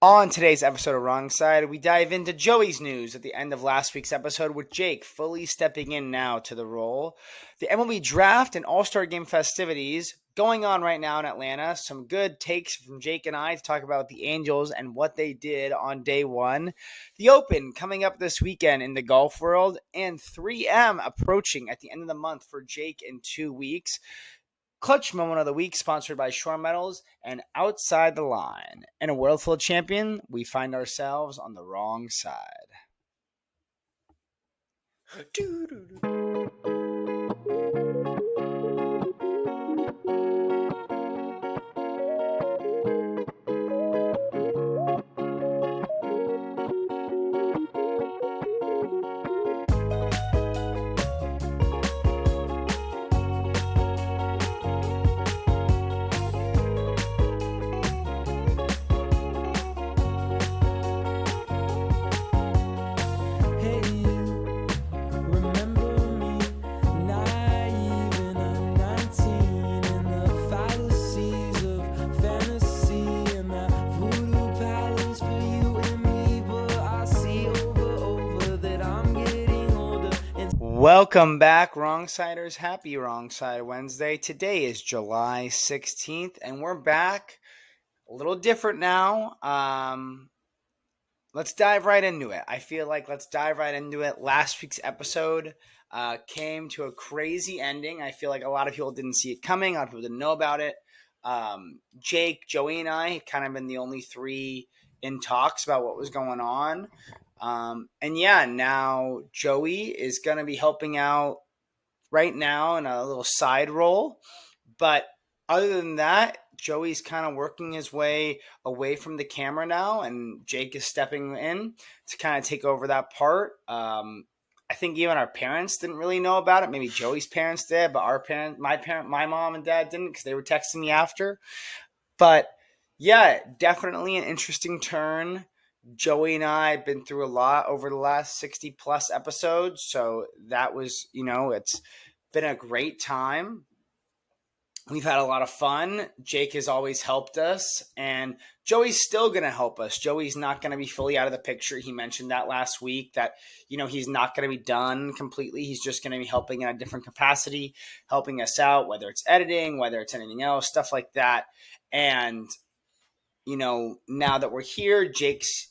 On today's episode of Wrong Side, we dive into Joey's news at the end of last week's episode with Jake fully stepping in now to the role. The MLB draft and All-Star Game festivities going on right now in Atlanta. Some good takes from Jake and I to talk about the Angels and what they did on day one. The Open coming up this weekend in the golf world, and 3M approaching at the end of the month for Jake in 2 weeks. Clutch Moment of the Week, sponsored by Shore Metals and Outside the Line. In a world full of champion, we find ourselves on the wrong side. Welcome back, Wrongsiders. Happy Wrong Side Wednesday. Today is July 16th, and we're back a little different now. Let's dive right into it. I feel like let's dive right into it. Last week's episode came to a crazy ending. I feel like a lot of people didn't see it coming. A lot of people didn't know about it. Jake, Joey, and I kind of been the only three in talks about what was going on. Now Joey is going to be helping out right now in a little side role. But other than that, Joey's kind of working his way away from the camera now, and Jake is stepping in to kind of take over that part. I think even our parents didn't really know about it. Maybe Joey's parents did, but my mom and dad didn't because they were texting me after. But yeah, definitely an interesting turn. Joey and I have been through a lot over the last 60 plus episodes. So that was, it's been a great time. We've had a lot of fun. Jake has always helped us, and Joey's still going to help us. Joey's not going to be fully out of the picture. He mentioned that last week that, he's not going to be done completely. He's just going to be helping in a different capacity, helping us out, whether it's editing, whether it's anything else, stuff like that. And, now that we're here, Jake's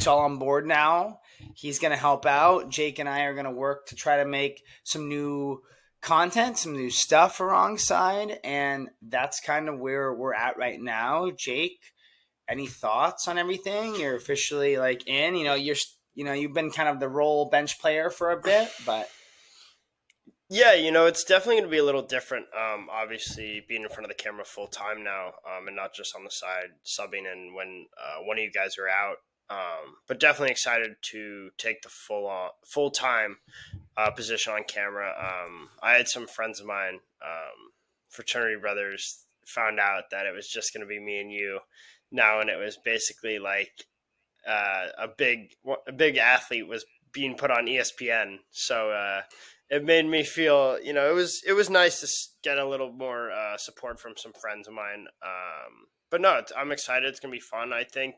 all on board now. He's going to help out. Jake and I are going to work to try to make some new content, some new stuff for Wrong Side, and that's kind of where we're at right now. Jake, any thoughts on everything? You're officially in. You've been kind of the role bench player for a bit, but yeah, it's definitely going to be a little different. Obviously, being in front of the camera full time now, and not just on the side subbing in when one of you guys are out. But definitely excited to take the full time position on camera. I had some friends of mine, fraternity brothers, found out that it was just going to be me and you now, and it was basically like a big athlete was being put on ESPN. So it made me feel, it was nice to get a little more support from some friends of mine. But no, I'm excited. It's gonna be fun. I think.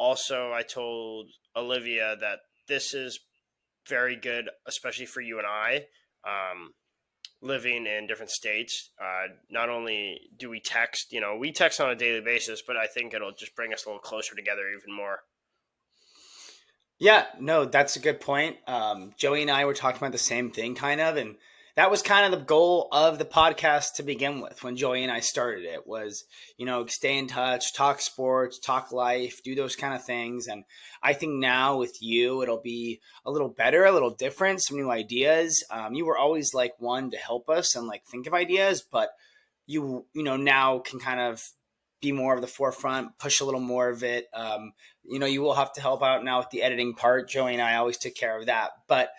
Also, I told Olivia that this is very good, especially for you and I, living in different states. Not only do we text, we text on a daily basis, but I think it'll just bring us a little closer together even more. yeah, no, that's a good point. Joey and I were talking about the same thing, kind of, and that was kind of the goal of the podcast to begin with. When Joey and I started it, was stay in touch, talk sports, talk life, do those kind of things. And I think now with you, it'll be a little better, a little different, some new ideas. You were always like one to help us and think of ideas, but now can kind of be more of the forefront, push a little more of it. You will have to help out now with the editing part. Joey and I always took care of that. But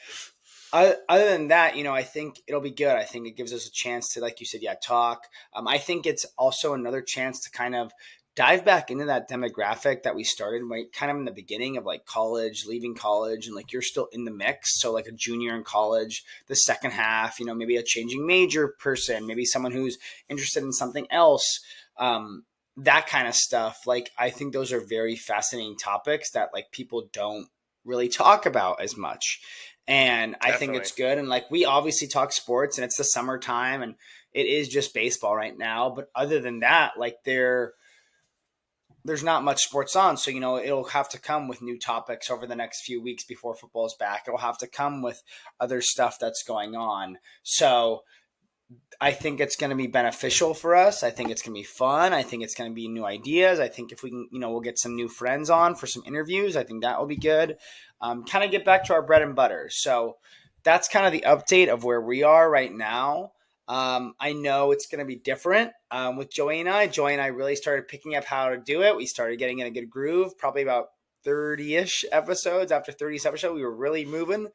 other than that, I think it'll be good. I think it gives us a chance to, like you said, talk. I think it's also another chance to kind of dive back into that demographic that we started kind of in the beginning of college, leaving college, and you're still in the mix. So a junior in college, the second half, maybe a changing major person, maybe someone who's interested in something else. that kind of stuff. Like, I think those are very fascinating topics that like people don't really talk about as much. And I think Definitely. it's good. And like, we obviously talk sports and it's the summertime and it is just baseball right now. But other than that, like there's not much sports on. So, it'll have to come with new topics over the next few weeks before football's back. It'll have to come with other stuff that's going on. So I think it's going to be beneficial for us. I think it's going to be fun. I think it's going to be new ideas. I think if we can, we'll get some new friends on for some interviews. I think that will be good. Kind of get back to our bread and butter. So that's kind of the update of where we are right now. I know it's going to be different with Joey and I. Joey and I really started picking up how to do it. We started getting in a good groove, probably about 30-ish episodes. After 30 episodes, we were really moving.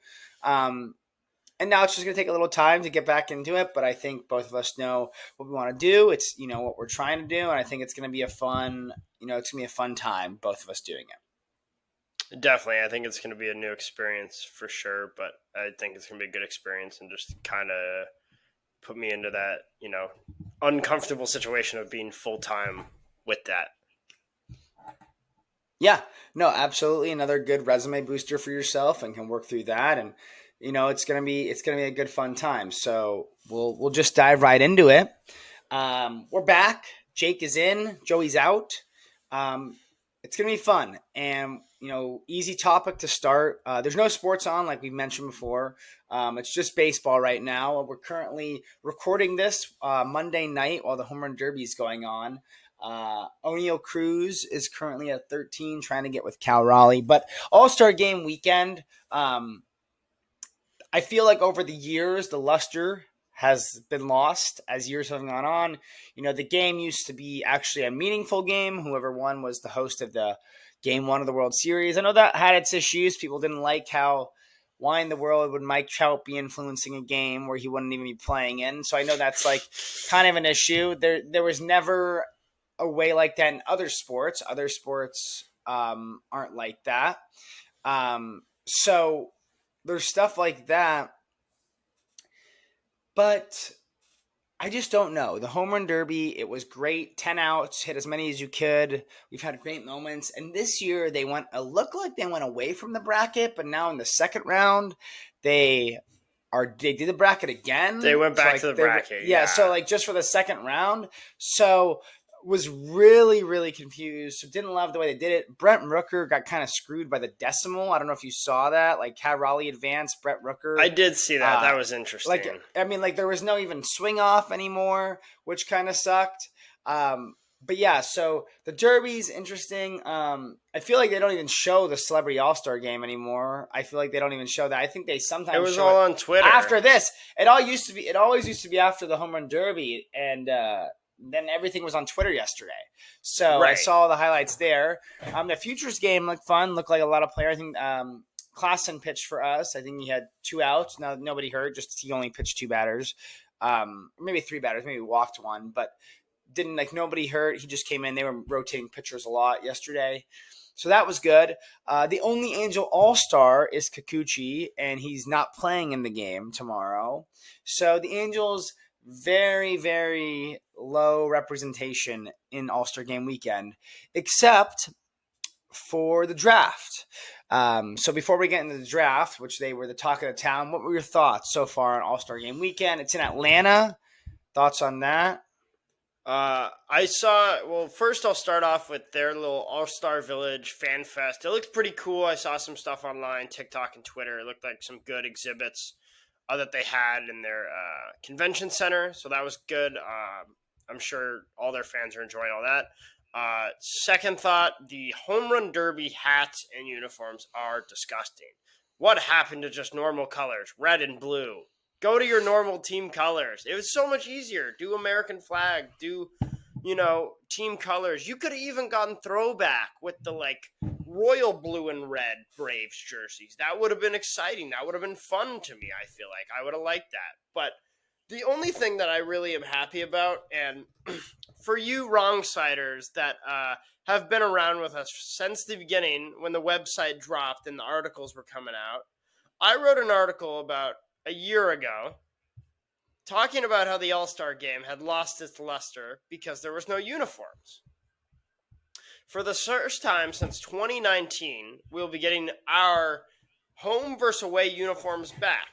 And now it's just going to take a little time to get back into it. But I think both of us know what we want to do. It's, what we're trying to do. And I think it's going to be it's going to be a fun time, both of us doing it. Definitely. I think it's going to be a new experience for sure. But I think it's going to be a good experience and just kind of put me into that, uncomfortable situation of being full-time with that. Yeah, no, absolutely. Another good resume booster for yourself and can work through that. And, it's gonna be a good fun time. So we'll just dive right into it. We're back. Jake is in. Joey's out. It's gonna be fun and easy topic to start. There's no sports on like we mentioned before. It's just baseball right now. We're currently recording this Monday night while the Home Run Derby is going on. Oneil Cruz is currently at 13, trying to get with Cal Raleigh. But All-Star Game weekend. I feel like over the years, the luster has been lost as years have gone on. The game used to be actually a meaningful game. Whoever won was the host of the Game 1 of the World Series. I know that had its issues. People didn't like how why in the world would Mike Trout be influencing a game where he wouldn't even be playing in. So I know that's like kind of an issue. There was never a way like that in other sports. Other sports aren't like that. So there's stuff like that, but I just don't know. The Home Run Derby, it was great. 10 outs, hit as many as you could. We've had great moments. And this year it looked like they went away from the bracket, but now in the second round, they did the bracket again. They went back to the bracket. Yeah. So like just for the second round. So was really, really confused. Didn't love the way they did it. Brent Rooker got kind of screwed by the decimal. I don't know if you saw that. Like Cal Raleigh advanced, Brent Rooker. I did see that. That was interesting. There was no even swing off anymore, which kind of sucked. But yeah, so the Derby's interesting. I feel like they don't even show the Celebrity All-Star Game anymore. I feel like they don't even show that. I think they sometimes it was all on Twitter after this. It always used to be after the Home Run Derby, and then everything was on Twitter yesterday. So right. I saw the highlights there. The Futures game looked fun. Looked like a lot of players. I think Klassen pitched for us. I think he had 2 outs. Now nobody hurt. Just he only pitched 2 batters. Maybe 3 batters. Maybe walked 1, but didn't nobody hurt. He just came in. They were rotating pitchers a lot yesterday. So that was good. The only Angel All-Star is Kikuchi, and he's not playing in the game tomorrow. So the Angels, very, very low representation in All-Star Game weekend, except for the draft. So before we get into the draft, which they were the talk of the town, what were your thoughts so far on All-Star Game weekend? It's in Atlanta. Thoughts on that? First I'll start off with their little All-Star Village Fan Fest. It looked pretty cool. I saw some stuff online, TikTok and Twitter. It looked like some good exhibits that they had in their convention center. So that was good. I'm sure all their fans are enjoying all that. Second thought, the Home Run Derby hats and uniforms are disgusting. What happened to just normal colors, red and blue? Go to your normal team colors. It was so much easier. Do American flag. Do, team colors. You could have even gotten throwback with the, royal blue and red Braves jerseys. That would have been exciting. That would have been fun to me, I feel like. I would have liked that. But the only thing that I really am happy about, and for you wrong-siders that have been around with us since the beginning when the website dropped and the articles were coming out, I wrote an article about a year ago talking about how the All-Star Game had lost its luster because there was no uniforms. For the first time since 2019, we'll be getting our home versus away uniforms back.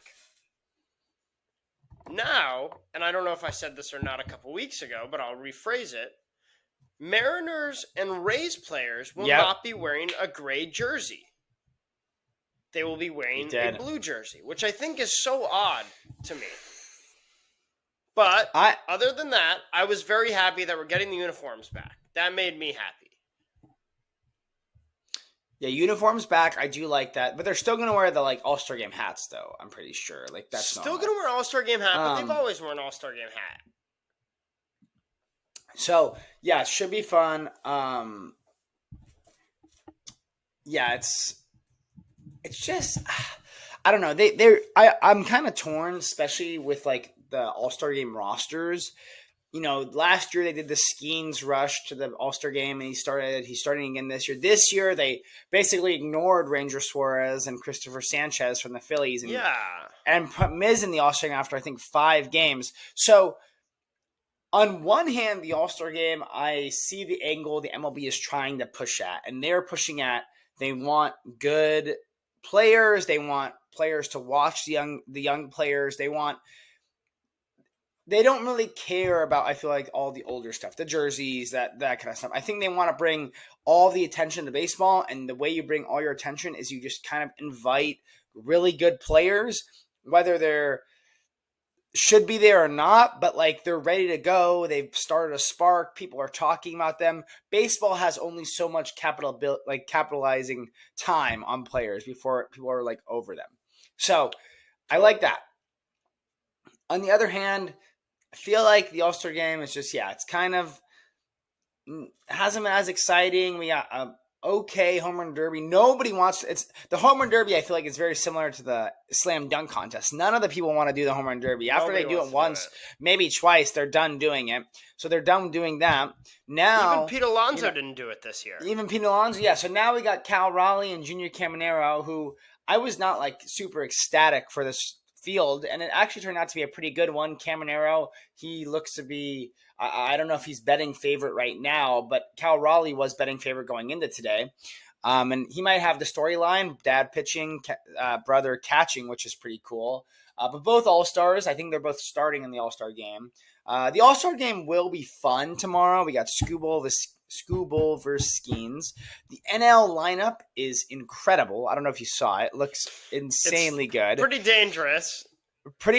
Now, and I don't know if I said this or not a couple weeks ago, but I'll rephrase it. Mariners and Rays players will Yep. not be wearing a gray jersey. They will be You wearing a did. blue jersey, which I think is so odd to me. But other than that, I was very happy that we're getting the uniforms back. That made me happy. Yeah, uniforms back. I do like that, but they're still gonna wear the like All-Star Game hats, though. I'm pretty sure. Like that's Still normal. gonna wear All-Star Game hat, but they've always worn All-Star Game hat. So yeah, it should be fun. Yeah, it's just I don't know. I'm kind of torn, especially with like the All-Star Game rosters. You know, last year they did the Skeens rush to the All-Star Game, and he's starting again this year. This year they basically ignored Ranger Suarez and Christopher Sanchez from the Phillies, and put Miz in the All-Star Game after I think 5 games. So on one hand, the All-Star Game, I see the angle the MLB is trying to push at, and they're pushing at. They want good players. They want players to watch the young players. They don't really care about, I feel like, all the older stuff, the jerseys, that kind of stuff. I think they want to bring all the attention to baseball, and the way you bring all your attention is you just kind of invite really good players, whether they're should be there or not, but like they're ready to go. They've started a spark. People are talking about them. Baseball has only so much capitalizing time on players before people are like over them. So I like that. On the other hand, I feel like the All-Star Game is just, it's kind of hasn't been as exciting. We got okay home run derby. Nobody wants it's the home run derby. I feel like it's very similar to the slam dunk contest. None of the people want to do the home run derby. After they do it once, maybe twice, they're done doing it. So they're done doing that. Now even Pete Alonso didn't do it this year. Even Pete Alonso, yeah. So now we got Cal Raleigh and Junior Caminero, who I was not like super ecstatic for this field, and it actually turned out to be a pretty good one. Caminero, he looks to be, I don't know if he's betting favorite right now, but Cal Raleigh was betting favorite going into today. And he might have the storyline, dad pitching, brother catching, which is pretty cool. But both All-Stars, I think they're both starting in the All-Star Game. The All-Star Game will be fun tomorrow. We got Skubal versus Skeens. The NL lineup is incredible. I don't know if you saw it. It looks insanely good. Pretty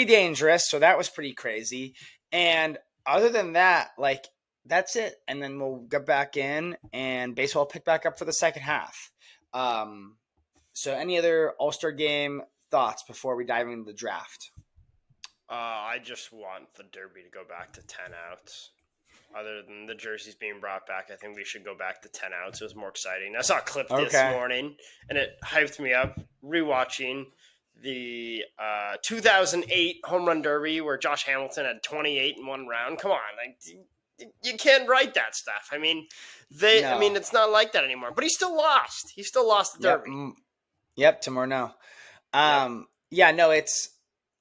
dangerous. So that was pretty crazy. And other than that, like, that's it. And then we'll get back in and baseball will pick back up for the second half. So any other All-Star Game thoughts before we dive into the draft? I just want the Derby to go back to 10 outs. Other than the jerseys being brought back, I think we should go back to 10 outs. It was more exciting. I saw a clip this morning, and it hyped me up. Rewatching the 2008 Home Run Derby where Josh Hamilton had 28 in one round. Come on, you can't write that stuff. I mean, it's not like that anymore. But he still lost. He still lost the Derby. Yep, to Morneau. It's.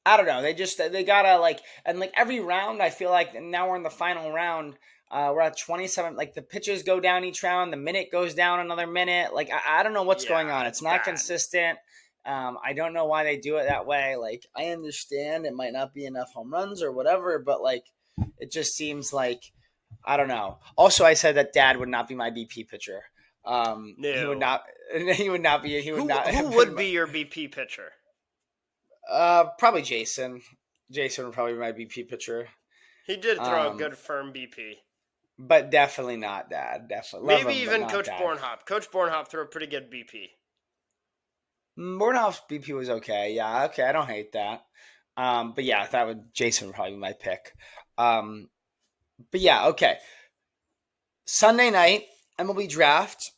I don't know. They gotta and every round. I feel like now we're in the final round. We're at 27. Like the pitches go down each round. The minute goes down another minute. Like I don't know what's going on. It's not consistent. I don't know why they do it that way. Like I understand it might not be enough home runs or whatever, but like it just seems like I don't know. Also, I said that Dad would not be my BP pitcher. No, he would not. He would not be. He would not. Who would be your BP pitcher? Probably Jason. Jason would probably be my BP pitcher. He did throw a good firm BP. But definitely not Dad. Definitely. Maybe even Coach Bornhop. Coach Bornhop threw a pretty good BP. Bornhop's BP was okay. Yeah, okay. I don't hate that. But yeah, Jason would probably be my pick. But yeah, okay. Sunday night, MLB draft.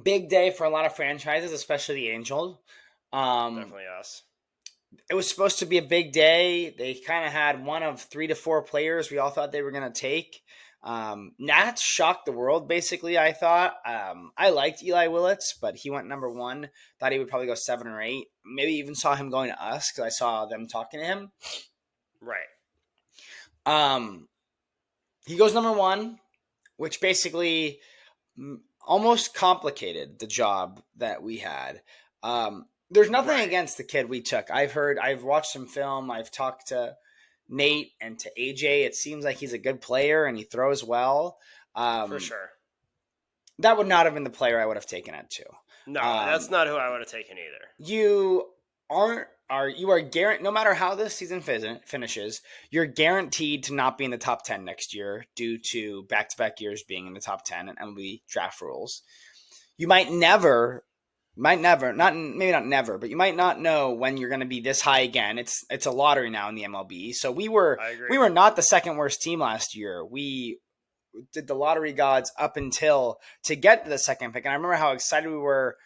Big day for a lot of franchises, especially the Angels. Definitely us. It was supposed to be a big day. They kind of had one of 3 to 4 players we all thought they were going to take. Nats shocked the world, basically, I thought. I liked Eli Willits, but he went number 1. Thought he would probably go 7 or 8. Maybe even saw him going to us because I saw them talking to him. Right. He goes number 1, which basically almost complicated the job that we had. There's nothing Right. against the kid we took. I've watched some film. I've talked to Nate and to AJ. It seems like he's a good player and he throws well. For sure. That would not have been the player I would have taken at 2. No, that's not who I would have taken either. You are guaranteed, no matter how this season finishes, you're guaranteed to not be in the top 10 next year due to back-to-back years being in the top 10 and MLB draft rules. You might never, maybe not never, but you might not know when you're going to be this high again. It's a lottery now in the MLB. So we were not the second worst team last year. We did the lottery gods up until to get to the second pick. And I remember how excited we were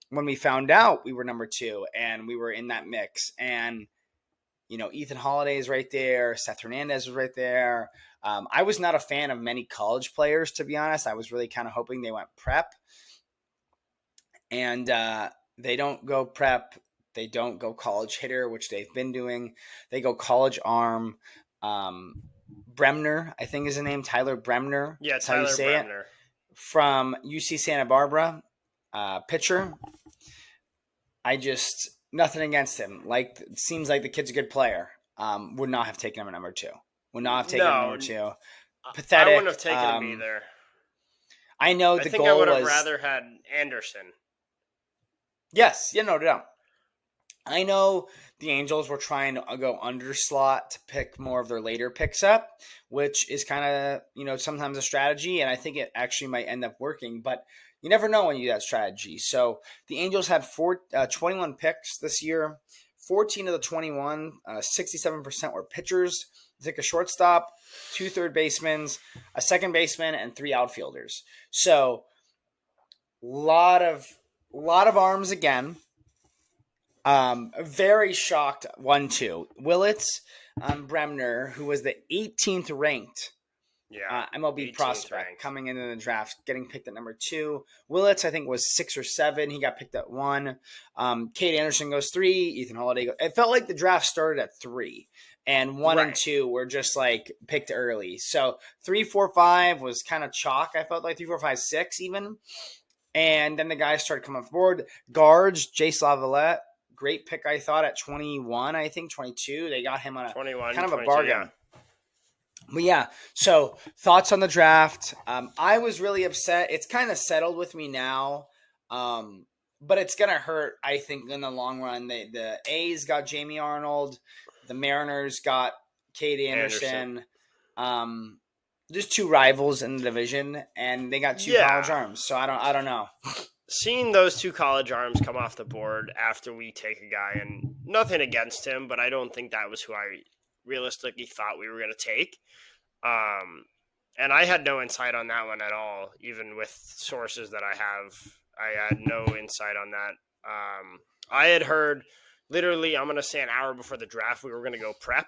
when we found out we were number 2 and we were in that mix. And, Ethan Holiday is right there. Seth Hernandez was right there. I was not a fan of many college players, to be honest. I was really kind of hoping they went prep. And they don't go prep. They don't go college hitter, which they've been doing. They go college arm. Bremner, I think is his name. Tyler Bremner. Yeah, that's how you say Bremner. it. From UC Santa Barbara. Pitcher. Nothing against him. It seems like the kid's a good player. Would not have taken him at number 2. Would not have taken him at number 2. Pathetic. I wouldn't have taken him either. I know I think I would have rather had Anderson. Yes, no doubt. I know the Angels were trying to go under slot to pick more of their later picks up, which is kind of, sometimes a strategy, and I think it actually might end up working, but you never know when you do that strategy. So the Angels had 21 picks this year. 14 of the 21, 67% were pitchers. They took a shortstop, 2 third basemen, a second baseman, and 3 outfielders. So a lot of arms again. Very shocked 1-2. Willits Bremner, who was the 18th ranked MLB prospect ranked. Coming into the draft, getting picked at number 2. Willits, I think, was 6 or 7. He got picked at 1. Cade Anderson goes 3. Ethan Holiday goes. It felt like the draft started at 3. And 1 and 2 were just picked early. So 3, 4, 5 was kind of chalk. I felt like 3, 4, 5, 6 even. And then the guys started coming forward. Guards, Jace Lavalette. Great pick, I thought, at 21, I think, 22. They got him on a 21, kind of a bargain. Yeah. But yeah, so thoughts on the draft. I was really upset. It's kind of settled with me now, but it's going to hurt, I think, in the long run. The A's got Jamie Arnold. The Mariners got Cade Anderson. Just 2 rivals in the division, and they got 2 college arms. So I don't know. Seeing those 2 college arms come off the board after we take a guy, and nothing against him, but I don't think that was who I realistically thought we were going to take. And I had no insight on that one at all, even with sources that I have. I had no insight on that. I had heard literally, I'm going to say an hour before the draft, we were going to go prep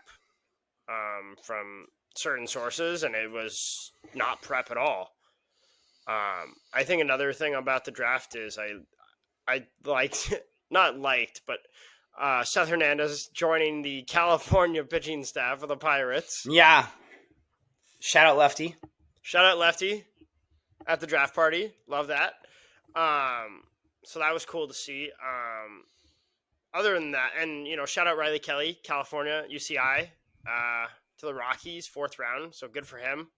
from certain sources, and it was not prep at all. I think another thing about the draft is I liked, not liked, but Seth Hernandez joining the California pitching staff of the Pirates. Yeah. Shout out Lefty. Shout out Lefty at the draft party. Love that. So that was cool to see. Other than that, and, shout out Riley Kelly, California, UCI, to the Rockies, 4th round. So good for him.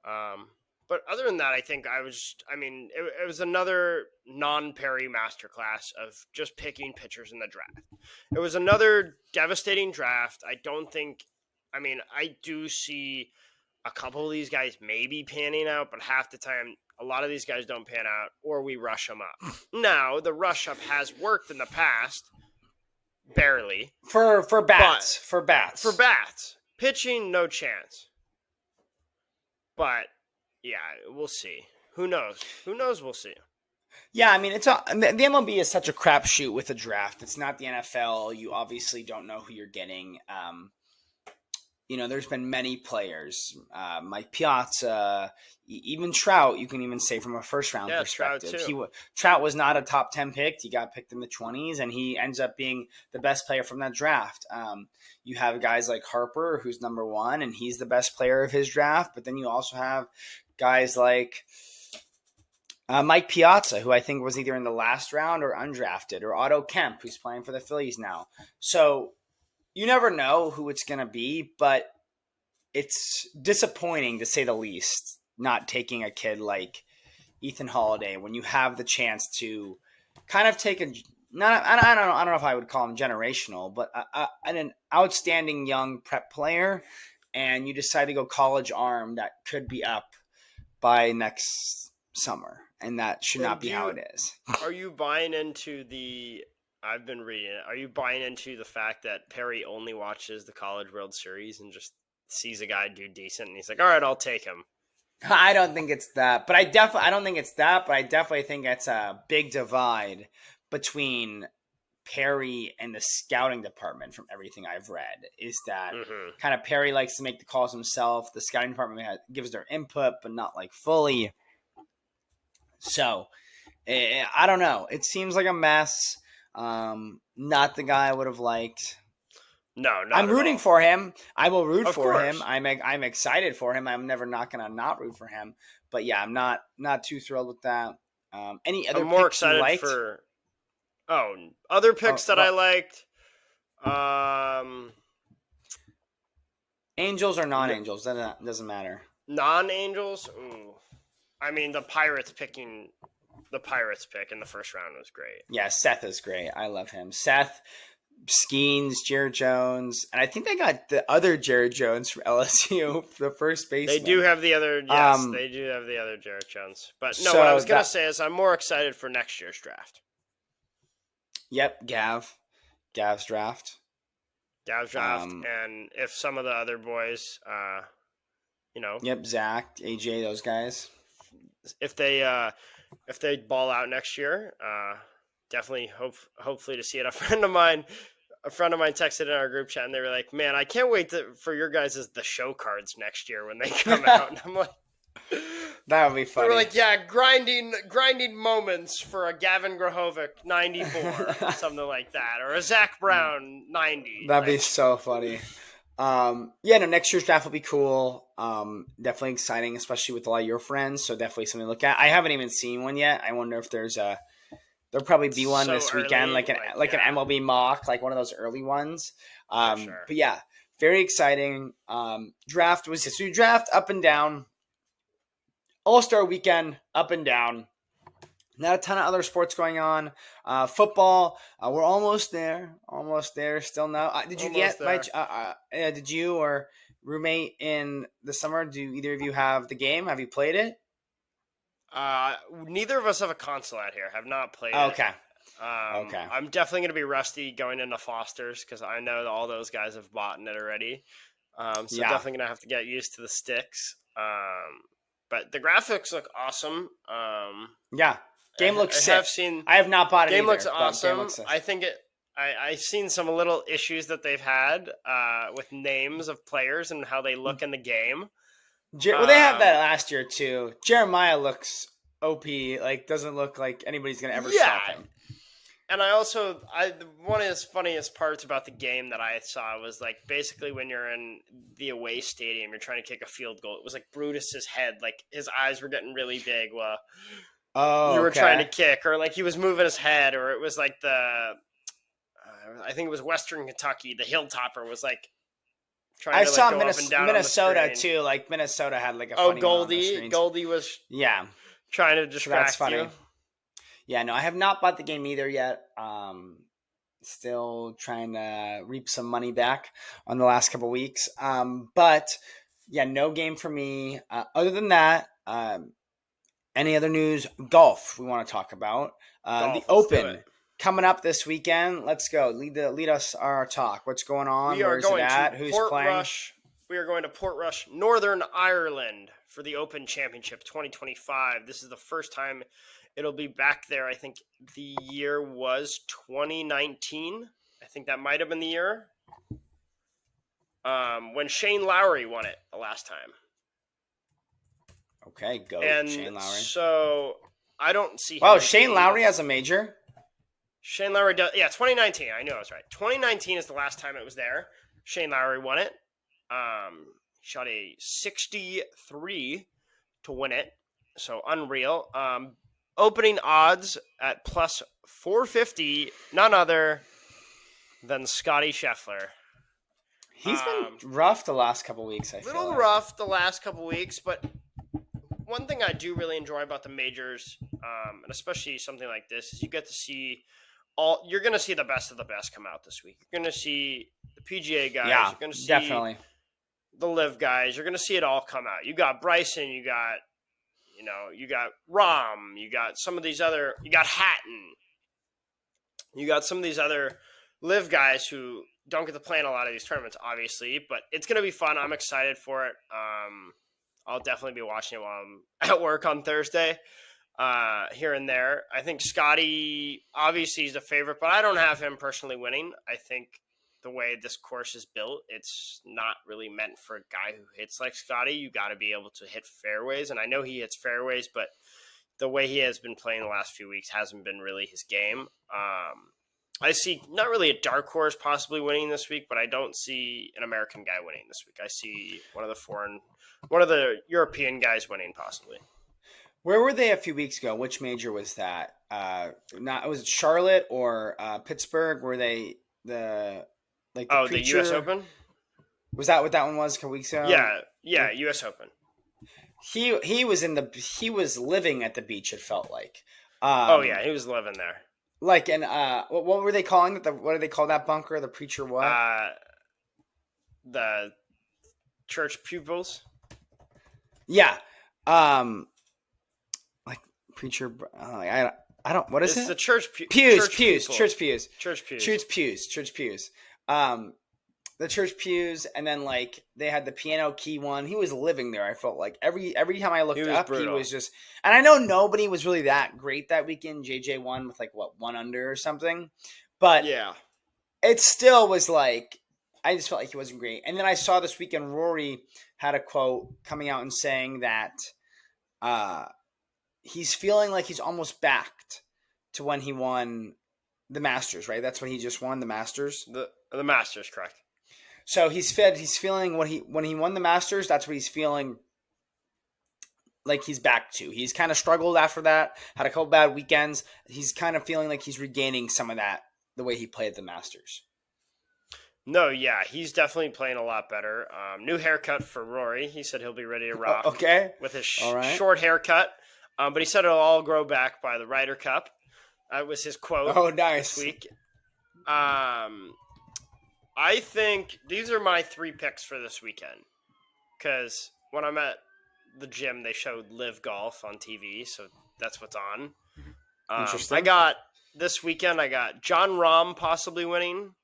But other than that, I think it was another non-Perry masterclass of just picking pitchers in the draft. It was another devastating draft. I do see a couple of these guys maybe panning out, but half the time, a lot of these guys don't pan out, or we rush them up. Now, the rush up has worked in the past, barely. For bats. Pitching, no chance. But yeah, we'll see. Who knows? We'll see. Yeah, the MLB is such a crapshoot with the draft. It's not the NFL. You obviously don't know who you're getting. There's been many players, Mike Piazza, even Trout. You can even say from a first round perspective, Trout was not a top 10 pick. He got picked in the 20s, and he ends up being the best player from that draft. You have guys like Harper, who's number 1, and he's the best player of his draft. But then you also have guys like Mike Piazza, who I think was either in the last round or undrafted, or Otto Kemp, who's playing for the Phillies now. So you never know who it's going to be, but it's disappointing to say the least, not taking a kid like Ethan Holiday when you have the chance to kind of take a not I don't know if I would call him generational, but an outstanding young prep player, and you decide to go college arm that could be up by next summer, and that should And not be how it is. are you buying into the? I've been reading it. Are you buying into the fact that Perry only watches the College World Series and just sees a guy do decent, and he's like, "All right, I'll take him." I don't think it's that, but I don't think it's that, but I definitely think it's a big divide between Perry and the scouting department. From everything I've read, is that Mm-hmm. kind of Perry likes to make the calls himself. The scouting department gives their input, but not like fully. So I don't know. It seems like a mess. Not the guy I would have liked. No, not I'm at rooting all. for him. I will root Of for him. course. I'm excited for him. I'm never not gonna not root for him. But yeah, I'm not too thrilled with that. Any I'm other more picks you excited liked? for other picks that I Well, liked. Um, Angels or n- non-Angels, that doesn't matter. non-Angels. Ooh, I mean the Pirates pick in the first round was great. Yeah, Seth is great. I love him. Seth, Skeens, Jared Jones, and I think they got the other Jared Jones from LSU, the first They do baseman. have the other, yes, Um, they do have the other Jared Jones. But no, what I so was gonna that say is I'm more excited for next year's draft. yep, Gav's draft. Dav's draft, Um, and if some of the other boys, you know, yep, Zach, AJ, those guys. if they ball out next year, definitely hopefully to see it. A friend of mine texted in our group chat, and they were like, "Man, I can't wait for your guys' the show cards next year when they come out." And I'm like, That would be they were funny. like, "Yeah, grinding moments for a Gavin Grahovic 94, something like that, or a Zach Brown 90." That'd be Like, so funny. Yeah, no, next year's draft will be cool. Definitely exciting, especially with a lot of your friends. So definitely something to look at. I haven't even seen one yet. I wonder if there'll probably be one so this weekend, early, like an yeah, MLB mock, like one of those early ones. for sure. But yeah, very exciting. Draft up and down. All-Star weekend up and down. Not a ton of other sports going on. Football, we're almost there. Almost there. Still no. Did you Almost get my? there. Did you or roommate in the summer? Do either of you have the game? Have you played it? Neither of us have a console out here. Have not played it. Okay. Okay. I'm definitely going to be rusty going into Foster's because I know that all those guys have bought it already. So Yeah. definitely going to have to get used to the sticks. But the graphics look awesome. Yeah. Game looks I sick. have seen I have not bought it game either. looks But awesome. game looks sick. I think it. I've seen some little issues that they've had with names of players and how they look in the game. Well, they have that last year too. Jeremiah looks OP. Like doesn't look like anybody's gonna ever stop Yeah, him. and one of the funniest parts about the game that I saw was like basically when you're in the away stadium, you're trying to kick a field goal. It was like Brutus's head, like his eyes were getting really big while Oh, you were okay. trying to kick, or like he was moving his head, or it was like I think it was Western Kentucky, the Hilltopper was like trying I to saw like go up and down Minnesota on the screen. too. Like Minnesota had like a Oh, funny one on the screens. Goldie was Yeah, trying to so that's distract funny. you. Yeah, no, I have not bought the game either yet. Still trying to reap some money back on the last couple weeks. But yeah, no game for me. Other than that, any other news? Golf we want to talk about. The Golf, let's do Open it. coming up this weekend. Let's go. Lead us our talk. What's going on? We are Where's it going to at? Who's Port playing? Rush. We are going to Portrush, Northern Ireland for the Open Championship 2025. This is the first time it'll be back there. I think the year was 2019. I think that might have been the year when Shane Lowry won it the last time. Okay, go And Shane Lowry. so I don't see him. Wow, Shane Lowry has a major. Shane Lowry does. Yeah, 2019. I knew I was right. 2019 is the last time it was there. Shane Lowry won it. Shot a 63 to win it. So unreal. opening odds at plus 450, none other than Scotty Scheffler. He's been rough the last couple weeks, I feel Little like. rough the last couple weeks, but one thing I do really enjoy about the majors, and especially something like this, is you get to see you're going to see the best of the best come out this week. You're going to see the PGA guys. Yeah, you're going to see definitely. the Live guys. You're going to see it all come out. You got Bryson. You got Rahm. You got some of these other. You got Hatton. You got some of these other Live guys who don't get to play in a lot of these tournaments, obviously, but it's going to be fun. I'm excited for it. I'll definitely be watching it while I'm at work on Thursday, here and there. I think Scotty, obviously, is a favorite, but I don't have him personally winning. I think the way this course is built, it's not really meant for a guy who hits like Scotty. You got to be able to hit fairways, and I know he hits fairways, but the way he has been playing the last few weeks hasn't been really his game. I see not really a dark horse possibly winning this week, but I don't see an American guy winning this week. I see one of the European guys winning possibly. Where were they a few weeks ago? Which major was that? Was it Charlotte or Pittsburgh? Were they the U.S. Open? Was that what that one was a couple weeks ago? Yeah, U.S. Open. He was living at the beach. It felt like. He was living there. Like, and what were they calling it? What do they call that bunker? The preacher what? The church pupils. Yeah. Like preacher. I don't. What is it? It's the church pews. The church pews, and then like they had the piano key one. He was living there. I felt like every time I looked up, brutal. He was just. And I know nobody was really that great that weekend. JJ won with like 1 under or something, but yeah, it still was like I just felt like he wasn't great. And then I saw this weekend Rory had a quote coming out and saying that he's feeling like he's almost backed to when he won the Masters. Right, that's when he just won the Masters. The Masters, correct. So he's feeling when he won the Masters, that's what he's feeling like he's back to. He's kind of struggled after that, had a couple bad weekends. He's kind of feeling like he's regaining some of that, the way he played the Masters. No, yeah, he's definitely playing a lot better. New haircut for Rory. He said he'll be ready to rock with his short haircut. But he said it'll all grow back by the Ryder Cup. That was his quote nice. This week. I think these are my 3 picks for this weekend. Because when I'm at the gym, they showed Live Golf on TV, so that's what's on. Interesting. This weekend, I got Jon Rahm possibly winning.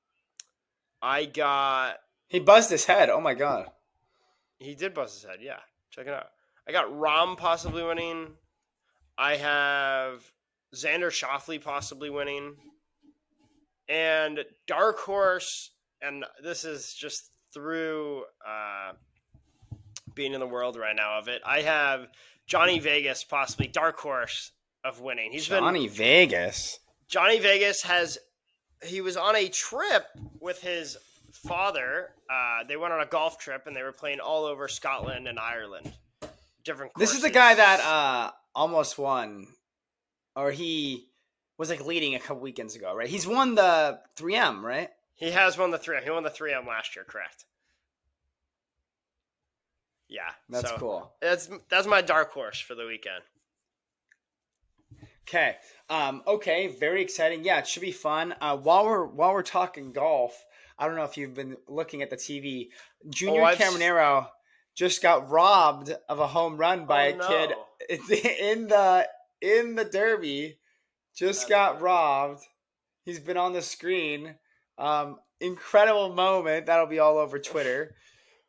He buzzed his head. Oh, my God. He did buzz his head, yeah. Check it out. I got Rahm possibly winning. I have Xander Schauffele possibly winning. And dark horse... And this is just through being in the world right now of it. I have Johnny Vegas possibly dark horse of winning. Johnny Vegas he was on a trip with his father. They went on a golf trip and they were playing all over Scotland and Ireland. Different courses. This is the guy that almost won, or he was like leading a couple weekends ago, right? He's won the 3M, right? He has won the 3M. He won the 3M last year, correct? Yeah, that's cool. That's my dark horse for the weekend. Okay. Okay. Very exciting. Yeah, it should be fun. While we're talking golf, I don't know if you've been looking at the TV. Junior Caminero just got robbed of a home run by a kid in the Derby. That's got robbed. He's been on the screen. Incredible moment. That'll be all over Twitter.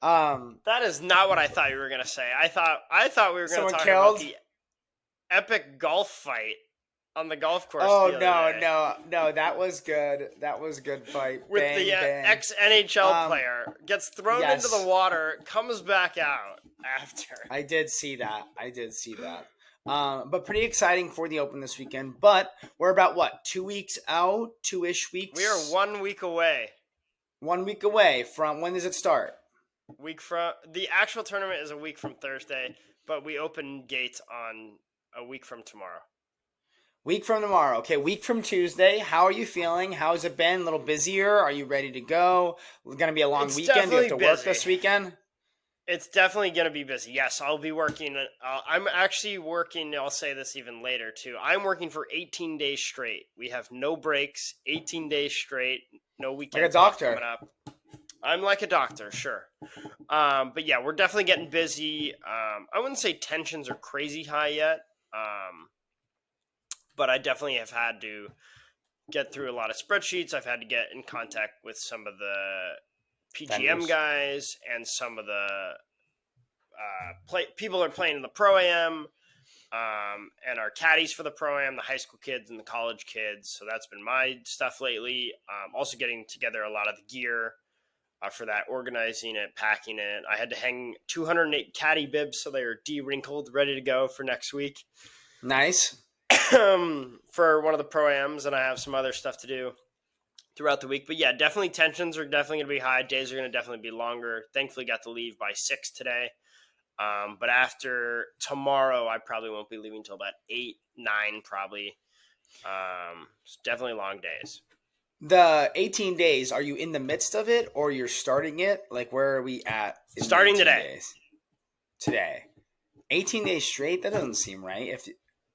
That is not what I thought you were gonna say. I thought we were gonna talk about the epic golf fight on the golf course. Oh no, that was good. That was a good fight. With the ex-NHL player gets thrown into the water, comes back out after. I did see that. But pretty exciting for the Open this weekend. But we're about 2 weeks out, 2-ish weeks. We are 1 week away. 1 week away from when does it start? The actual tournament is a week from Thursday, but we open gates on a week from tomorrow. Week from tomorrow. Okay, week from Tuesday. How are you feeling? How's it been? A little busier? Are you ready to go? It's going to be a long It's weekend. Do you have definitely to work busy. this weekend? It's definitely going to be busy. Yes, I'll be working. I'm actually working. I'll say this even later, too. I'm working for 18 days straight. We have no breaks, 18 days straight, no Like a weekends off doctor. coming up. I'm like a doctor, sure. But yeah, we're definitely getting busy. I wouldn't say tensions are crazy high yet, but I definitely have had to get through a lot of spreadsheets. I've had to get in contact with some of the PGM Vendors. guys and some of the people that are playing in the Pro Am, and our caddies for the Pro Am, the high school kids and the college kids. So that's been my stuff lately. Also getting together a lot of the gear for that, organizing it, packing it. I had to hang 208 caddy bibs so they are de-wrinkled, ready to go for next week. Nice. For one of the Pro-Ams, and I have some other stuff to do throughout the week. But yeah, definitely tensions are definitely going to be high. Days are going to definitely be longer. Thankfully got to leave by 6 today. But after tomorrow, I probably won't be leaving until about 8, 9 probably. It's definitely long days. The 18 days, are you in the midst of it or you're starting it? Like, where are we at? Starting today. Days? Today. 18 days straight? That doesn't seem right.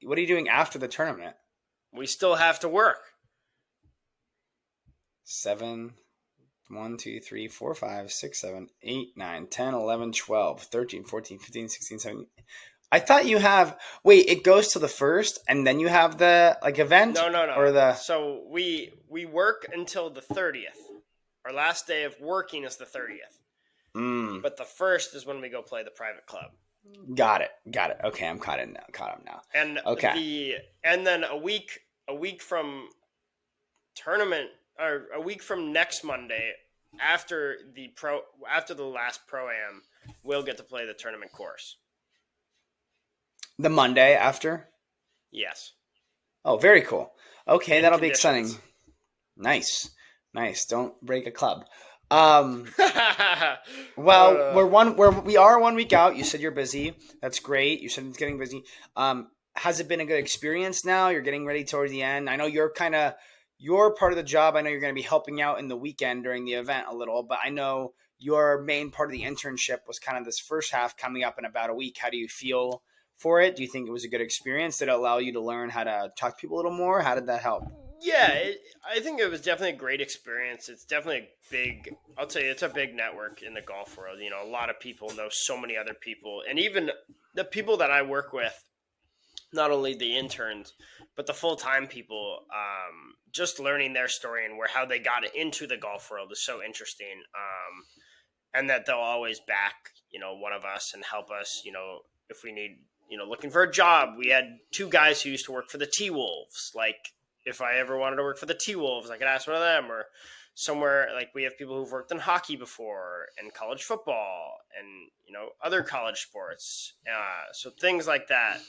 What are you doing after the tournament? We still have to work. 7, 1, 2, 3, 4, 5, 6, 7, 8, 9, 10, 11, 12, 13, 14, 15, 16, 17. I thought you have. Wait, it goes to the first, and then you have the event. No. Or the. So we work until the 30th. Our last day of working is the 30th. But the first is when we go play the private club. Got it. Okay, I'm caught up now. And and then a week from tournament, or a week from next Monday, after the last Pro-Am, we'll get to play the tournament course. The Monday after? Yes. Oh, very cool. Okay, and that'll conditions. be exciting. Nice. Don't break a club. Well, we are 1 week out. You said you're busy. That's great. You said it's getting busy. Has it been a good experience now? You're getting ready towards the end. I know you're part of the job. I know you're going to be helping out in the weekend during the event a little, but I know your main part of the internship was kind of this first half coming up in about a week. How do you feel for it? Do you think it was a good experience? Did it allow you to learn how to talk to people a little more? How did that help? Yeah, I think it was definitely a great experience. It's definitely I'll tell you, it's a big network in the golf world. You know, a lot of people know so many other people, and even the people that I work with, not only the interns, but the full-time people, just learning their story and how they got into the golf world is so interesting. And that they'll always back, one of us and help us, if we need, looking for a job. We had 2 guys who used to work for the T-Wolves. Like, if I ever wanted to work for the T-Wolves, I could ask one of them, or somewhere. Like, we have people who've worked in hockey before and college football and, other college sports. So things like that.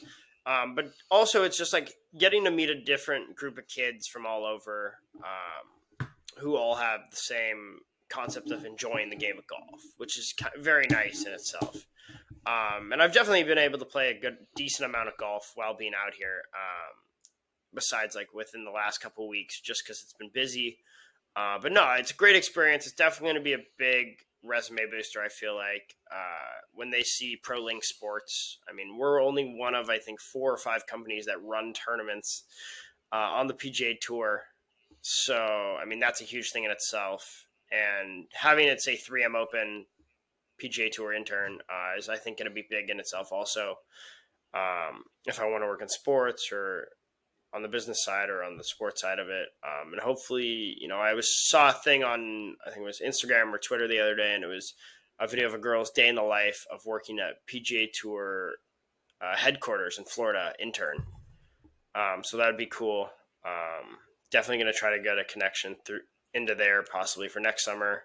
But also it's just like getting to meet a different group of kids from all over, who all have the same concept of enjoying the game of golf, which is very nice in itself. And I've definitely been able to play a decent amount of golf while being out here. Besides like within the last couple of weeks, just because it's been busy. But no, it's a great experience. It's definitely going to be a big resume booster, I feel like, when they see ProLink Sports. I mean, we're only one of, I think, 4 or 5 companies that run tournaments on the PGA Tour. So, I mean, that's a huge thing in itself. And having it say 3M Open PGA Tour intern is, I think, going to be big in itself also. If I want to work in sports or on the business side or on the sports side of it. And hopefully, I saw a thing on, I think it was Instagram or Twitter the other day, and it was a video of a girl's day in the life of working at PGA Tour headquarters in Florida, intern. So that would be cool. Definitely going to try to get a connection into there possibly for next summer.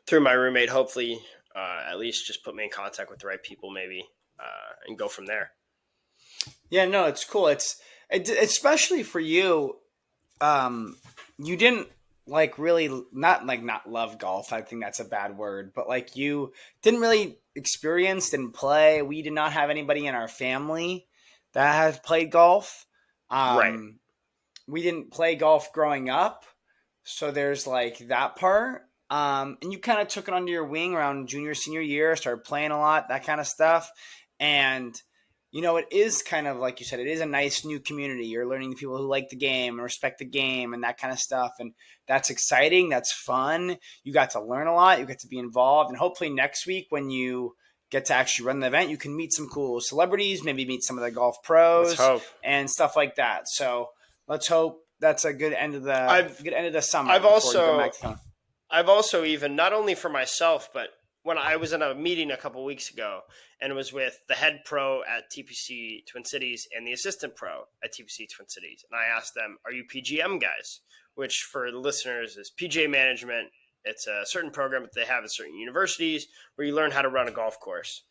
Through my roommate, hopefully, at least just put me in contact with the right people maybe, and go from there. Yeah, no, it's cool. It's especially for you. You didn't really not love golf. I think that's a bad word, but you didn't really didn't play. We did not have anybody in our family that has played golf. Right. We didn't play golf growing up, so there's like that part. And you kind of took it under your wing around junior, senior year, started playing a lot, that kind of stuff. And, it is kind of like you said, it is a nice new community. You're learning the people who like the game and respect the game and that kind of stuff. And that's exciting. That's fun. You got to learn a lot. You get to be involved. And hopefully next week when you get to actually run the event, you can meet some cool celebrities, maybe meet some of the golf Let's pros hope. and stuff like that. So let's hope that's a good end of the summer I've before you go also back to town. I've also even not only for myself, but when I was in a meeting a couple weeks ago, and it was with the head pro at TPC Twin Cities and the assistant pro at TPC Twin Cities, and I asked them, "Are you PGM guys?" Which for the listeners is PGA management. It's a certain program that they have at certain universities where you learn how to run a golf course.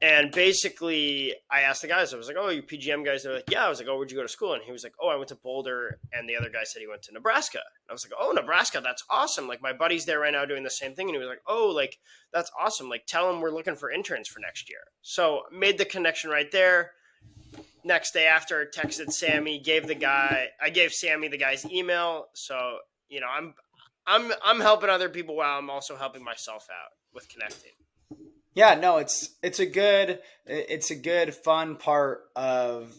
And basically, I asked the guys, I was like, "Oh, you PGM guys?" They're like, "Yeah." I was like, "Oh, where'd you go to school?" And he was like, "Oh, I went to Boulder." And the other guy said he went to Nebraska. And I was like, "Oh, Nebraska, that's awesome. Like, my buddy's there right now doing the same thing." And he was like, "Oh, like, that's awesome. Like, tell him we're looking for interns for next year." So made the connection right there. Next day after, texted Sammy, I gave Sammy the guy's email. So, I'm helping other people while I'm also helping myself out with connecting. Yeah, no, it's a good fun part of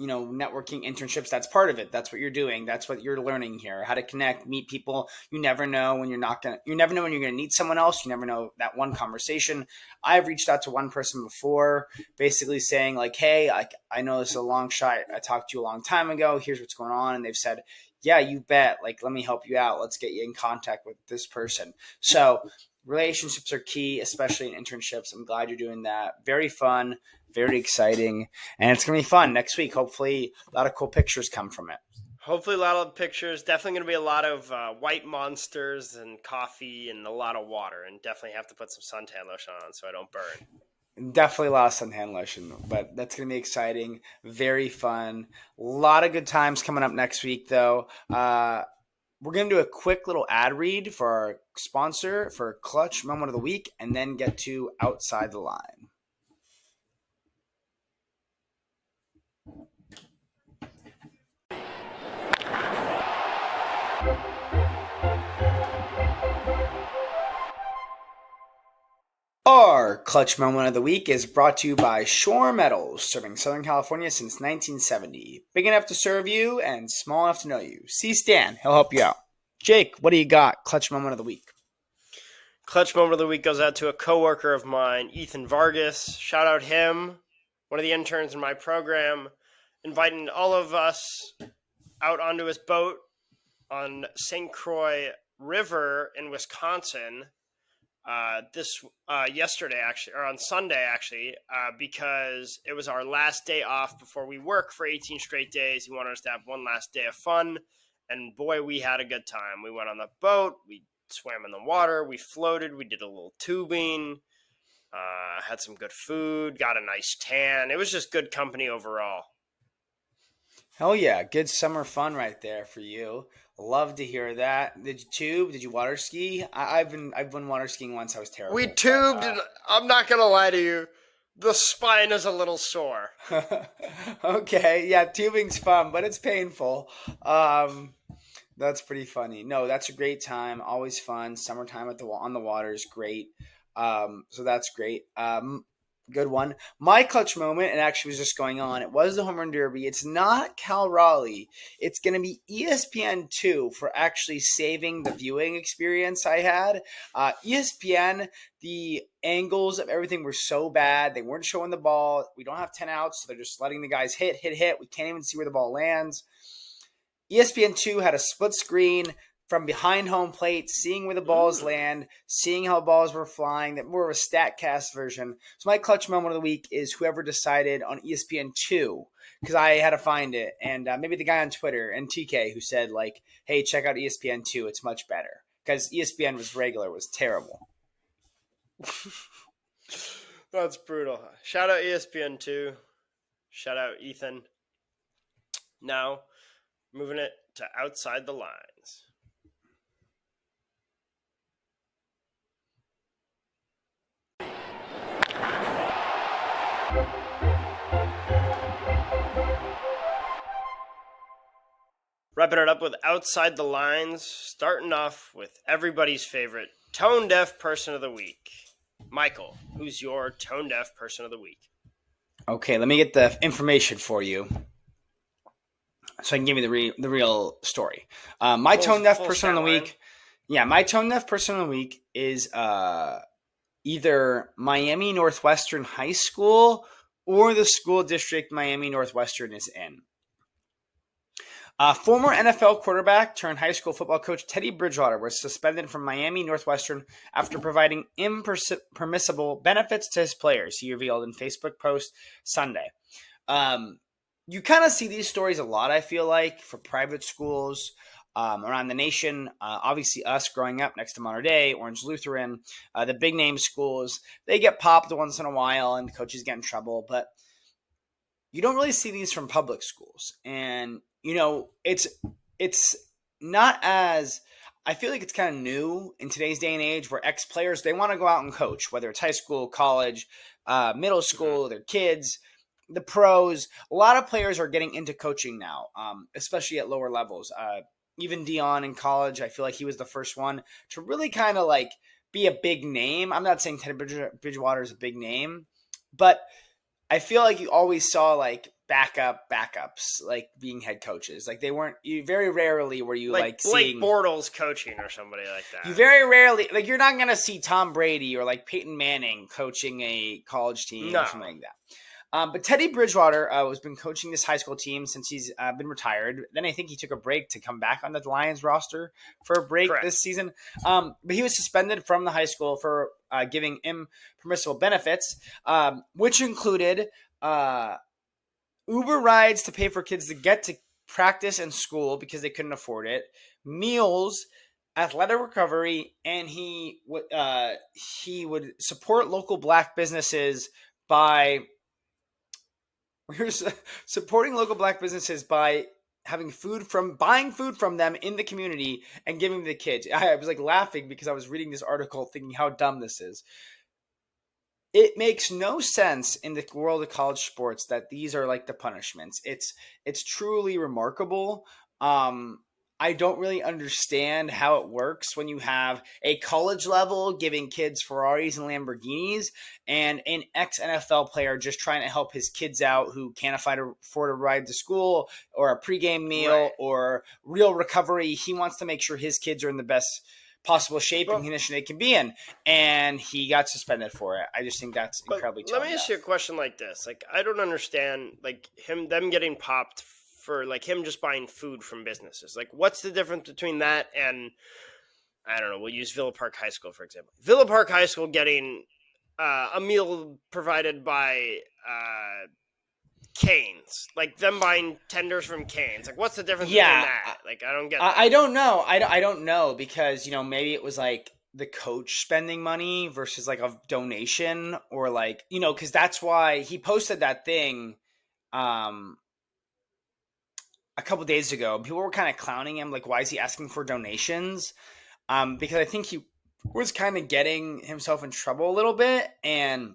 networking internships. That's part of it. That's what you're doing. That's what you're learning here. How to connect, meet people. You never know when you're not gonna. You never know when you're gonna need someone else. You never know that one conversation. I've reached out to one person before, basically saying like, "Hey, I know this is a long shot. I talked to you a long time ago. Here's what's going on," and they've said, "Yeah, you bet. Like, let me help you out. Let's get you in contact with this person." So relationships are key, especially in internships. I'm glad you're doing that. Very fun, very exciting, and it's gonna be fun next week. Hopefully, a lot of cool pictures come from it. Hopefully, a lot of pictures. Definitely going to be a lot of white monsters and coffee and a lot of water. And definitely have to put some suntan lotion on so I don't burn. Definitely a lot of suntan lotion, but that's gonna be exciting, very fun. A lot of good times coming up next week, though. We're going to do a quick little ad read for our sponsor for Clutch Moment of the Week and then get to Outside the Line. Our Clutch Moment of the Week is brought to you by Shore Metals, serving Southern California since 1970. Big enough to serve you and small enough to know you. See Stan, he'll help you out. Jake, what do you got? Clutch Moment of the Week. Clutch Moment of the Week goes out to a coworker of mine, Ethan Vargas. Shout out him, one of the interns in my program, inviting all of us out onto his boat on St. Croix River in Wisconsin. Yesterday actually, or on Sunday actually, because it was our last day off before we work for 18 straight days. He wanted us to have one last day of fun, and boy, we had a good time. We went on the boat, we swam in the water, we floated, we did a little tubing, had some good food, got a nice tan. It was just good company overall. Hell yeah, good summer fun right there for you. Love to hear that. Did you tube? Did you water ski? I've been water skiing once. I was terrible. We tubed, and I'm not gonna lie to you, the spine is a little sore. Okay, yeah, tubing's fun, but it's painful. That's pretty funny. No, that's a great time. Always fun. Summertime on the water is great. So that's great. Good one. My clutch moment, and actually was just going on, it was the Home Run Derby. It's not Cal Raleigh. It's going to be ESPN2 for actually saving the viewing experience I had. ESPN, the angles of everything were so bad. They weren't showing the ball. We don't have 10 outs, so they're just letting the guys hit. We can't even see where the ball lands. ESPN2 had a split screen from behind home plate, seeing where the balls land, seeing how balls were flying, that more of a StatCast version. So my clutch moment of the week is whoever decided on ESPN2, because I had to find it. And maybe the guy on Twitter, and TK, who said, like, hey, check out ESPN2. It's much better. Because ESPN was regular, was terrible. That's brutal. Shout out ESPN2. Shout out Ethan. Now, moving it to Outside the Lines. Wrapping it up with Outside the Lines, starting off with everybody's favorite tone deaf person of the week. Michael, who's your tone deaf person of the week? Okay, let me get the information for you so I can give you the real story. My tone deaf person of the week. Yeah, my tone deaf person of the week is either Miami Northwestern High School or the school district Miami Northwestern is in. Former NFL quarterback turned high school football coach Teddy Bridgewater was suspended from Miami Northwestern after providing impermissible benefits to his players, he revealed in a Facebook post Sunday. You kind of see these stories a lot, I feel like, for private schools around the nation. Obviously, us growing up next to Mater Dei, Orange Lutheran, the big name schools, they get popped once in a while and the coaches get in trouble. But you don't really see these from public schools. And it's not as, I feel like it's kind of new in today's day and age where ex-players, they want to go out and coach, whether it's high school, college, middle school, their kids, the pros. A lot of players are getting into coaching now, especially at lower levels. Even Dion in college, I feel like he was the first one to really kind of like be a big name. I'm not saying Teddy Bridgewater is a big name, but I feel like you always saw like backups like being head coaches. Like they weren't, you very rarely were you like Blake seeing Bortles coaching or somebody like that. You very rarely, like you're not going to see Tom Brady or like Peyton Manning coaching a college team or something like that. But Teddy Bridgewater has been coaching this high school team since he's been retired. Then I think he took a break to come back on the Lions roster for a break this season. But he was suspended from the high school for giving impermissible benefits, which included Uber rides to pay for kids to get to practice and school because they couldn't afford it, meals, athletic recovery, and he would support local black businesses by supporting local black businesses by buying food from them in the community and giving to the kids. I was like laughing because I was reading this article thinking how dumb this is. It makes no sense in the world of college sports that these are like the punishments. It's truly remarkable. I don't really understand how it works when you have a college level giving kids Ferraris and Lamborghinis and an ex-NFL player just trying to help his kids out who can't afford a ride to school or a pregame meal or real recovery. He wants to make sure his kids are in the best possible shape and condition they can be in, and he got suspended for it. I just think that's incredibly tough. Let me ask you a question like this. Like, I don't understand like them getting popped for like him just buying food from businesses. Like, what's the difference between that and, I don't know, we'll use Villa Park High School, for example. Villa Park High School getting a meal provided by Canes. Like, them buying tenders from Canes. Like, what's the difference between that? Like, I don't get that. I don't know. I don't know because, maybe it was like the coach spending money versus like a donation or like, because that's why he posted that thing a couple days ago. People were kind of clowning him, like, why is he asking for donations? Because I think he was kind of getting himself in trouble a little bit, and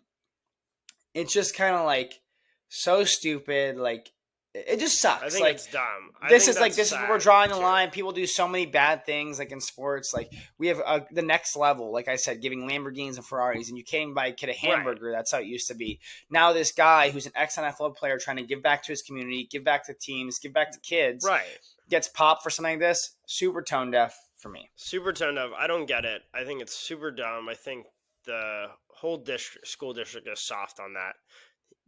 it's just kind of like so stupid. Like, it just sucks. I think like, it's dumb. This is where we're drawing the line. People do so many bad things, like in sports. Like, we have the next level, like I said, giving Lamborghinis and Ferraris, and you can't even buy a kid a hamburger. Right. That's how it used to be. Now this guy who's an ex-NFL player trying to give back to his community, give back to teams, give back to kids, gets popped for something like this. Super tone deaf for me. Super tone deaf. I don't get it. I think it's super dumb. I think the whole school district is soft on that.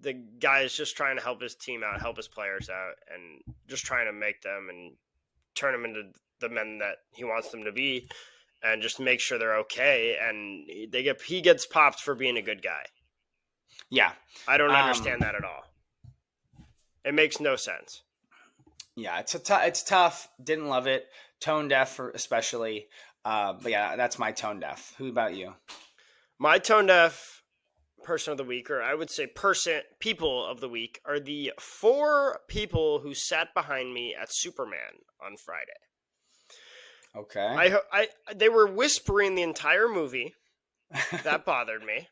The guy is just trying to help his team out, help his players out, and just trying to make them and turn them into the men that he wants them to be, and just make sure they're okay. And he gets popped for being a good guy. Yeah, I don't understand that at all. It makes no sense. Yeah, it's tough. Didn't love it. Tone deaf, especially. But yeah, that's my tone deaf. Who about you? My tone deaf person of the week, or I would say people of the week, are the 4 people who sat behind me at Superman on Friday. Okay. They were whispering the entire movie. That bothered me.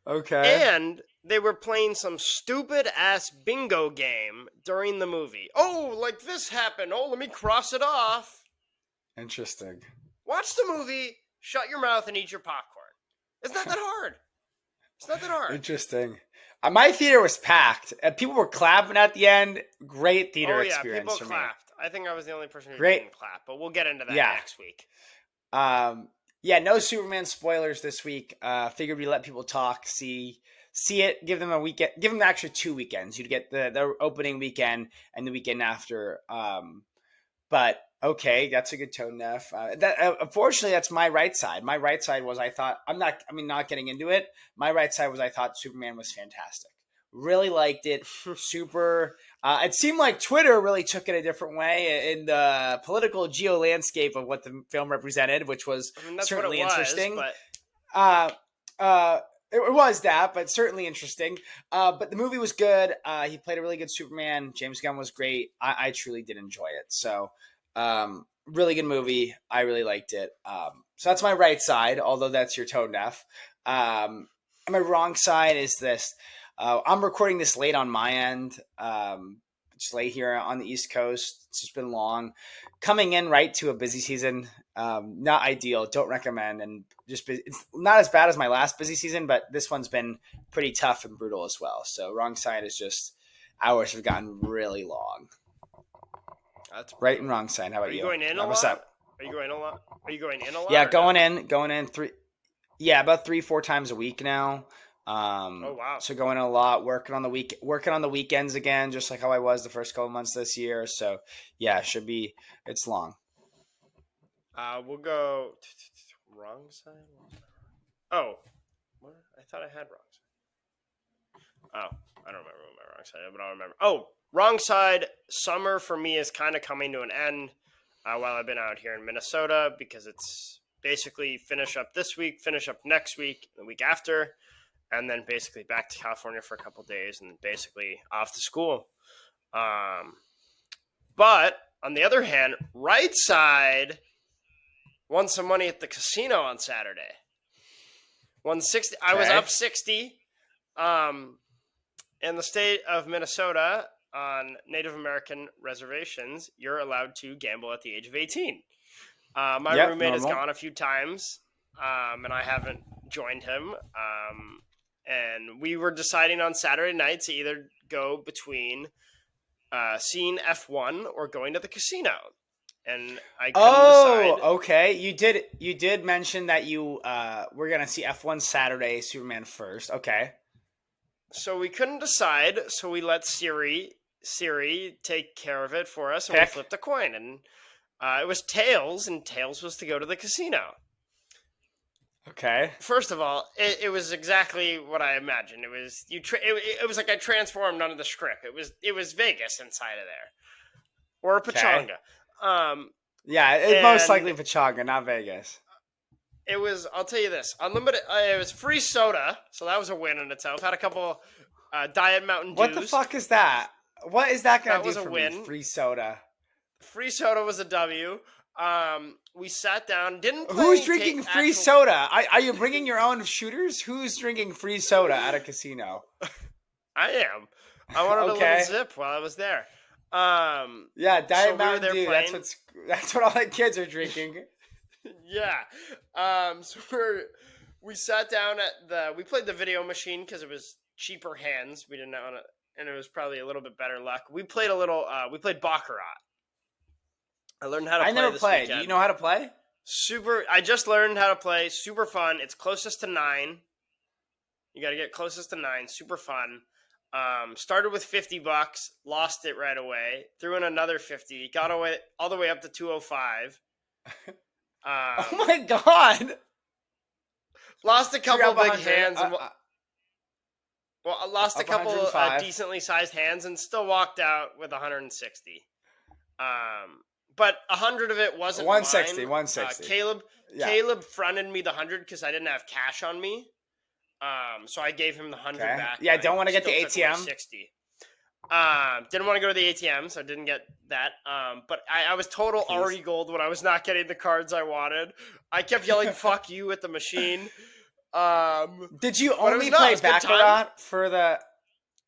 Okay. And they were playing some stupid ass bingo game during the movie. Oh, like this happened. Oh, let me cross it off. Interesting. Watch the movie, shut your mouth, and eat your popcorn. It's not that hard. It's not that hard. Interesting. My theater was packed. People were clapping at the end. Great theater experience people for clapped. I think I was the only person who Great. didn't clap, but we'll get into that Yeah. next week. Yeah, no Superman spoilers this week. Figured we let people talk, see it, give them a weekend, give them actually 2 weekends. You'd get the opening weekend and the weekend after. But okay, that's a good tone, Neff. Unfortunately, that's my right side. My right side was not getting into it. My right side was I thought Superman was fantastic. Really liked it. Super. It seemed like Twitter really took it a different way in the political geo landscape of what the film represented, which was certainly interesting. But It was that, but certainly interesting. But the movie was good. He played a really good Superman. James Gunn was great. I truly did enjoy it. So, really good movie. I really liked it. So that's my right side, although that's your tone deaf. And my wrong side is this. I'm recording this late on my end. Just late here on the East Coast. It's just been long. Coming in right to a busy season. Not ideal. Don't recommend. And it's not as bad as my last busy season, but this one's been pretty tough and brutal as well. So wrong side is just hours have gotten really long. That's right and wrong side. How about you? Are you going in a lot? Are you going a lot? Yeah, going in about 3-4 times a week now. Oh wow! So going a lot, working on the weekends again, just like how I was the first couple months this year. So yeah, it's long. We'll go wrong side. Oh, what? I thought I had wrong side. Oh, I don't remember what my wrong side is, but I'll remember. Oh, wrong side. Summer for me is kind of coming to an end while I've been out here in Minnesota because it's basically finish up this week, finish up next week, the week after. And then basically back to California for a couple days and basically off to school. But on the other hand, right side won some money at the casino on Saturday. Won 60. Okay. I was up 60. In the state of Minnesota on Native American reservations, you're allowed to gamble at the age of 18. My roommate has gone a few times, and I haven't joined him. And we were deciding on Saturday night to either go between seeing F1 or going to the casino. And I couldn't decide. Okay. You did mention that you were going to see F1 Saturday, Superman first. Okay. So we couldn't decide, so we let Siri take care of it for us, and we flipped a coin. And it was Tails, and Tails was to go to the casino. Okay. First of all, it was exactly what I imagined. It was it was like I transformed under the script. It was Vegas inside of there, or Pachanga. Yeah, it's most likely Pachanga, not Vegas. It was. I'll tell you this: unlimited. It was free soda, so that was a win in itself. Had a couple Diet Mountain Dews. What the fuck is that? What is that going to do for win. Me? Free soda. Free soda was a W. We sat down. Who's drinking free soda? Are you bringing your own shooters? Who's drinking free soda at a casino? I am. I wanted a little zip while I was there. Yeah, Diet Mountain Dew. That's what all the kids are drinking. Yeah. So we sat down we played the video machine because it was cheaper hands. We didn't own it, and it was probably a little bit better luck. We played we played Baccarat. I learned how to play. I never played. Weekend. Do you know how to play? I just learned how to play. Super fun. It's closest to 9. You got to get closest to 9. Super fun. Started with $50, lost it right away. Threw in another 50. Got away all the way up to 205. Oh my god! Lost a couple big hands. I lost a couple decently sized hands and still walked out with 160. But 100 of it wasn't 160, mine. 160. Caleb fronted me the 100 because I didn't have cash on me. So I gave him the 100 back. Yeah, don't want to get the ATM. 60. Didn't want to go to the ATM, so I didn't get that. But I was total Ari Gold when I was not getting the cards I wanted. I kept yelling "fuck you" at the machine. Did you But it only was not. It play was a good time. Baccarat for the?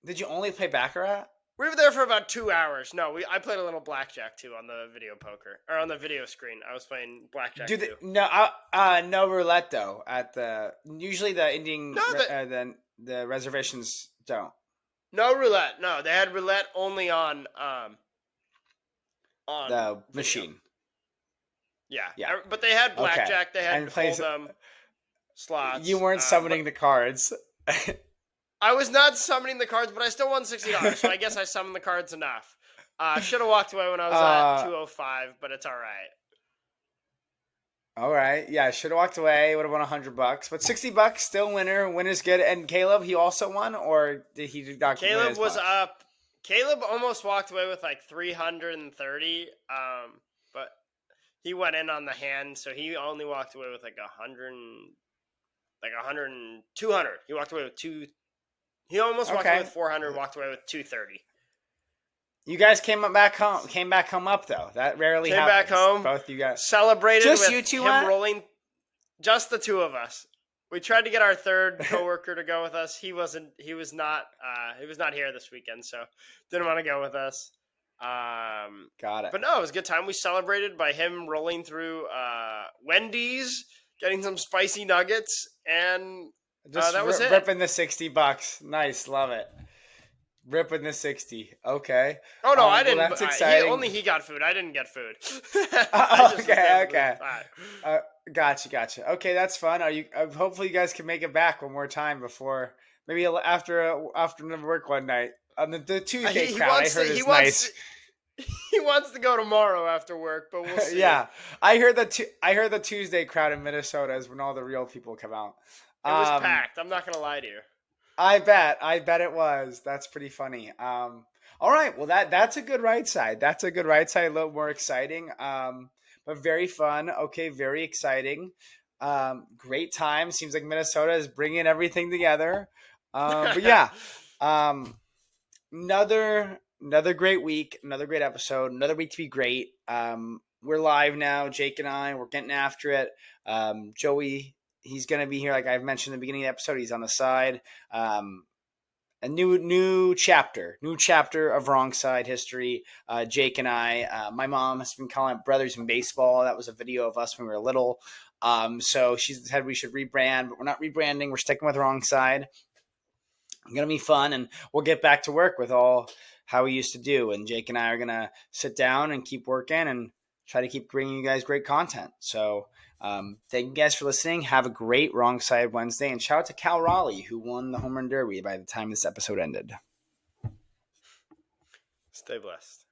Did you only play Baccarat? We were there for about 2 hours. No, I played a little blackjack too on the video poker or on the video screen. I was playing blackjack Do they, too. no roulette though at the usually the Indian No, the reservations don't. no roulette. No, they had roulette only on The video. machine. Yeah, Yeah. But they had blackjack. They had And plays- hold'em, slots. You weren't summoning the cards. I was not summoning the cards, but I still won $60. So I guess I summoned the cards enough. Should have walked away when I was at 205, but it's all right. All right, yeah, should have walked away. Would have won $100, but $60 still winner. Winner's good. And Caleb, he also won, or did he not? Caleb was up. Caleb almost walked away with like 330. But he went in on the hand, so he only walked away with like 100, like 100 and 200. He walked away with two. He almost walked away with 400. Walked away with 230. You guys came back home up though. That rarely came happens. back home. Both you guys celebrated just with you two him rolling. Just the two of us. We tried to get our third coworker to go with us. He wasn't. He was not here this weekend, so didn't want to go with us. Got it. But no, it was a good time. We celebrated by him rolling through Wendy's, getting some spicy nuggets, and just that was it. Ripping the $60. Nice, love it. Ripping the 60. Okay. Oh no, I didn't. Well, that's exciting. Only he got food. I didn't get food. Okay. Gotcha. Okay, that's fun. Are you? Hopefully, you guys can make it back one more time before maybe after work one night on the Tuesday crowd. I heard it's nice. He wants to go tomorrow after work, but we'll see. Yeah, I heard the Tuesday crowd in Minnesota is when all the real people come out. It was packed. I'm not gonna lie to you. I bet it was. That's pretty funny. All right. Well, that's a good right side. That's a good right side. A little more exciting, but very fun. Okay, very exciting. Great time. Seems like Minnesota is bringing everything together. But yeah, another great week, another great episode, another week to be great. We're live now, Jake and I. We're getting after it. Joey. He's going to be here, like I've mentioned in the beginning of the episode. He's on the side. A new chapter of Wrong Side history. Jake and I. My mom has been calling it Brothers in Baseball. That was a video of us when we were little. So she said we should rebrand, but we're not rebranding. We're sticking with Wrong Side. It's going to be fun, and we'll get back to work with all how we used to do. And Jake and I are going to sit down and keep working and try to keep bringing you guys great content. So thank you guys for listening. Have a great Wrong Side Wednesday, and shout out to Cal Raleigh, who won the home run derby by the time this episode ended. Stay blessed.